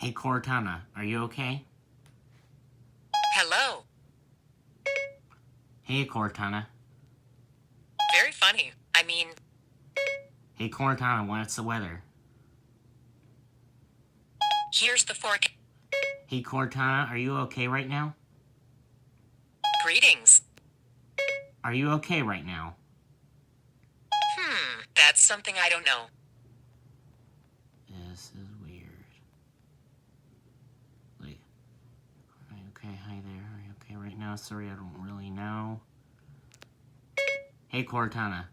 Hey, Cortana, are you okay? Hello. Hey, Cortana. Very funny. I mean, Hey, Cortana, what's the weather? here's the forecast. Hey, Cortana, are you okay right now? Greetings. Are you okay right now? That's something I don't know. This is weird. Like, are you okay? Hi there. Are you okay right now? Sorry, I don't really know. Hey, Cortana.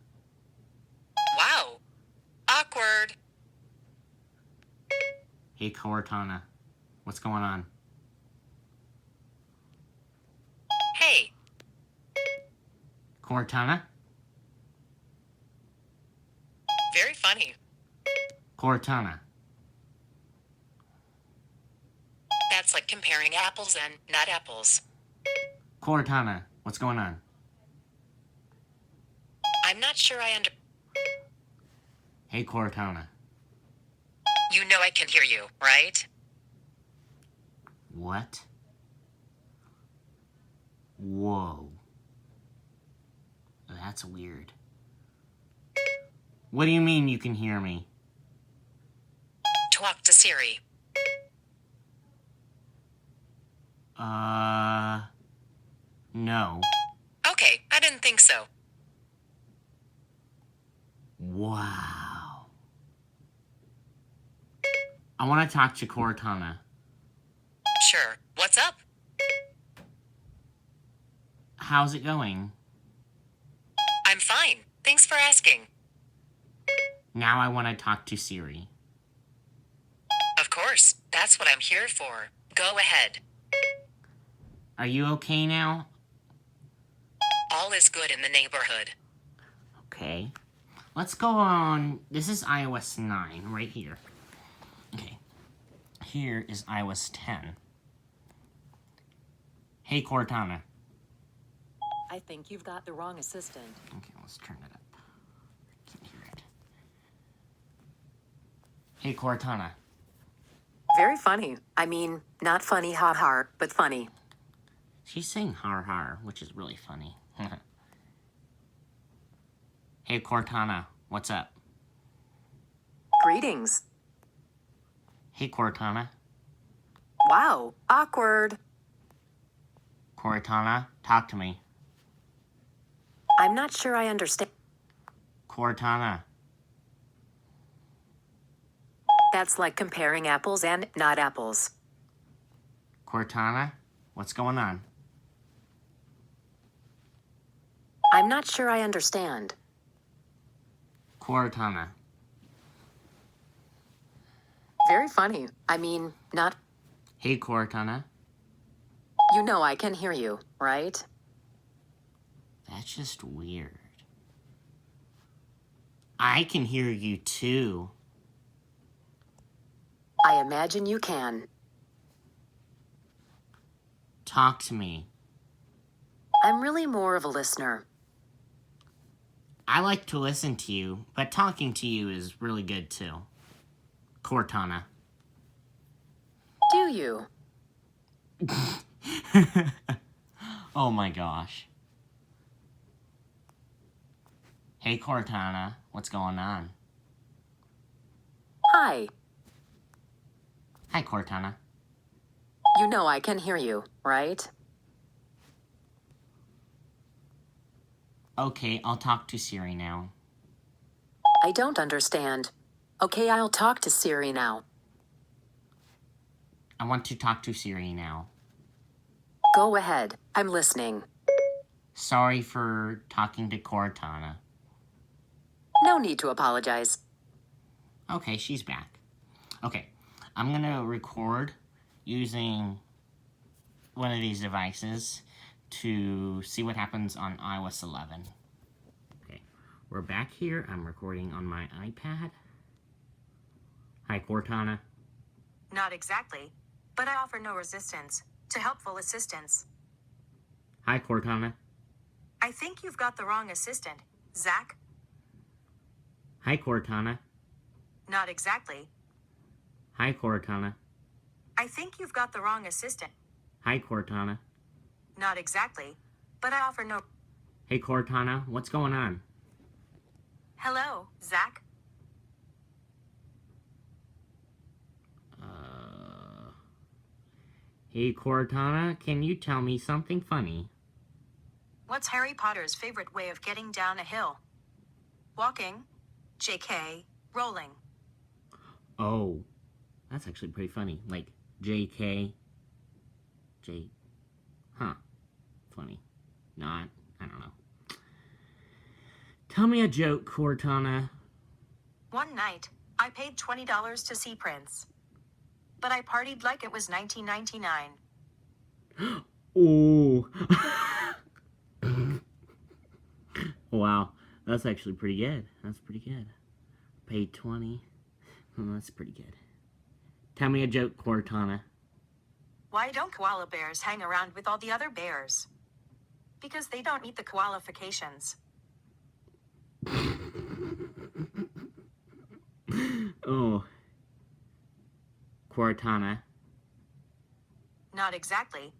Wow. Awkward. Hey, Cortana. What's going on? Hey. Cortana? Very funny. Cortana. That's like comparing apples and not apples. Cortana. What's going on? I'm not sure I under... Hey, Cortana. You know I can hear you, right? What? Whoa. That's weird. What do you mean you can hear me? Talk to Siri. No. Okay, I didn't think so. Wow. I want to talk to Cortana. Sure. What's up? How's it going? I'm fine. Thanks for asking. Now I want to talk to Siri. Of course. That's what I'm here for. Go ahead. Are you okay now? All is good in the neighborhood. Okay. Let's go on. This is iOS 9 right here. Okay. Here is iOS 10. Hey, Cortana. I think you've got the wrong assistant. Okay, let's turn it up. I can't hear it. Hey, Cortana. Very funny. I mean, not funny, ha ha, but funny. She's saying har har, which is really funny. Hey, Cortana. What's up? Greetings. Hey, Cortana. Wow, awkward. Cortana, talk to me. I'm not sure I understand. Cortana. That's like comparing apples and not apples. Cortana, what's going on? I'm not sure I understand. Cortana. Very funny. I mean, not... Hey, Cortana. You know I can hear you, right? That's just weird. I can hear you too. I imagine you can. Talk to me. I'm really more of a listener. I like to listen to you, but talking to you is really good too. Cortana. Do you? Oh my gosh. Hey, Cortana, what's going on? Hi. Hi, Cortana. You know I can hear you, right? Okay, I'll talk to Siri now. I don't understand. Okay, I'll talk to Siri now. I want to talk to Siri now. Go ahead. I'm listening. Sorry for talking to Cortana. No need to apologize. Okay, she's back. Okay, I'm gonna record using one of these devices to see what happens on iOS 11. Okay, we're back here. I'm recording on my iPad. Hi, Cortana. Not exactly, but I offer no resistance to helpful assistance. Hi, Cortana. I think you've got the wrong assistant, Zach. Hi, Cortana. Not exactly. Hi, Cortana. I think you've got the wrong assistant. Hi, Cortana. Not exactly, but I offer no... Hey, Cortana, what's going on? Hello, Zach. Hey, Cortana, can you tell me something funny? What's Harry Potter's favorite way of getting down a hill? Walking. JK. Rolling. Oh, that's actually pretty funny. Like, JK. J. Huh. Funny. Not. I don't know. Tell me a joke, Cortana. One night, I paid $20 to see Prince. But I partied like it was 1999. Oh. Wow. That's actually pretty good. That's pretty good. Paid 20. Oh, that's pretty good. Tell me a joke, Cortana. Why don't koala bears hang around with all the other bears? Because they don't meet the qualifications. Oh. Cortana. Not exactly.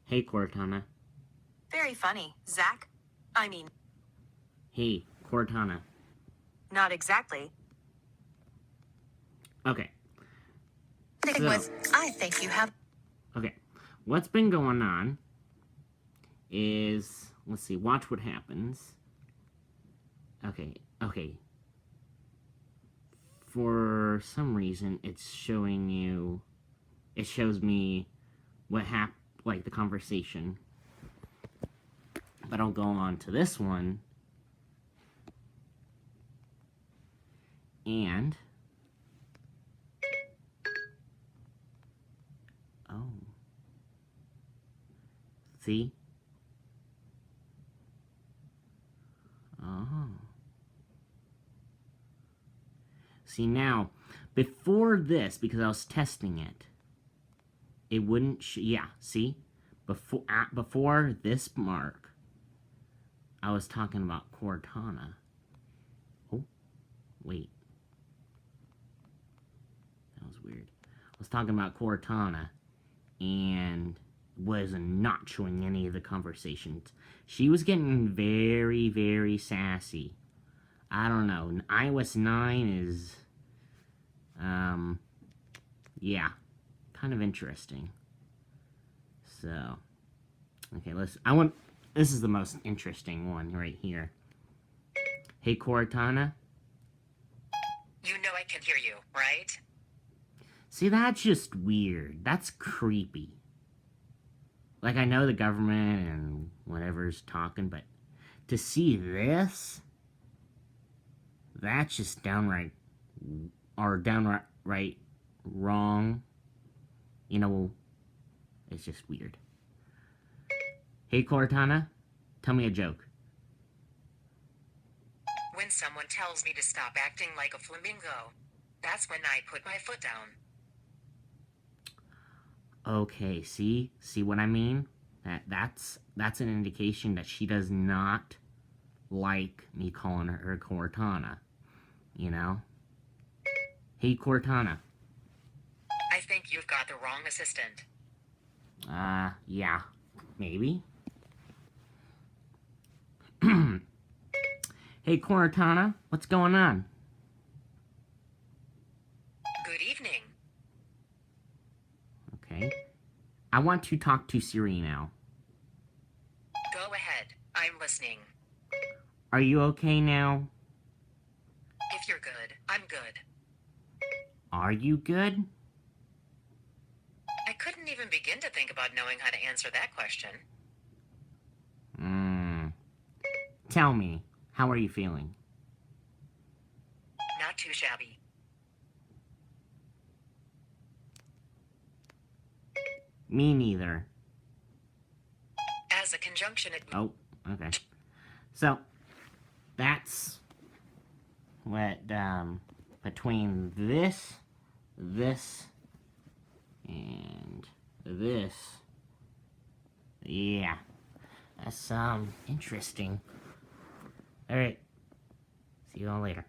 Hey, Cortana. Very funny, Zach. I mean, Hey, Cortana. not exactly. Okay. Thing So- with, I think you have... Okay. What's been going on is, let's see, watch what happens. Okay. For some reason, it's showing you, it shows me what happened, like the conversation. But I'll go on to this one. And, oh. See? Oh. See, now, before this, because I was testing it, it wouldn't, yeah, see? Before this mark, I was talking about Cortana. Oh, wait. That was weird. I was talking about Cortana, and was not showing any of the conversations. She was getting very, very sassy. I don't know. iOS 9 is, yeah, kind of interesting. So, okay, this is the most interesting one right here. Hey, Cortana. You know I can hear you, right? See, that's just weird. That's creepy. Like, I know the government and whatever's talking, but to see this, that's just downright wrong. You know, it's just weird. Hey, Cortana, tell me a joke. When someone tells me to stop acting like a flamingo, that's when I put my foot down. Okay, see what I mean? That's an indication that she does not like me calling her Cortana. You know? Hey, Cortana. I think you've got the wrong assistant. Yeah, maybe. Hey, Cortana, what's going on? Good evening. Okay. I want to talk to Siri now. Go ahead. I'm listening. Are you okay now? If you're good, I'm good. Are you good? I couldn't even begin to think about knowing how to answer that question. Tell me, how are you feeling? Not too shabby. Me neither. As a conjunction, it... Oh, okay. So, that's what, between this, and this, yeah, that's, interesting. Alright, see you all later.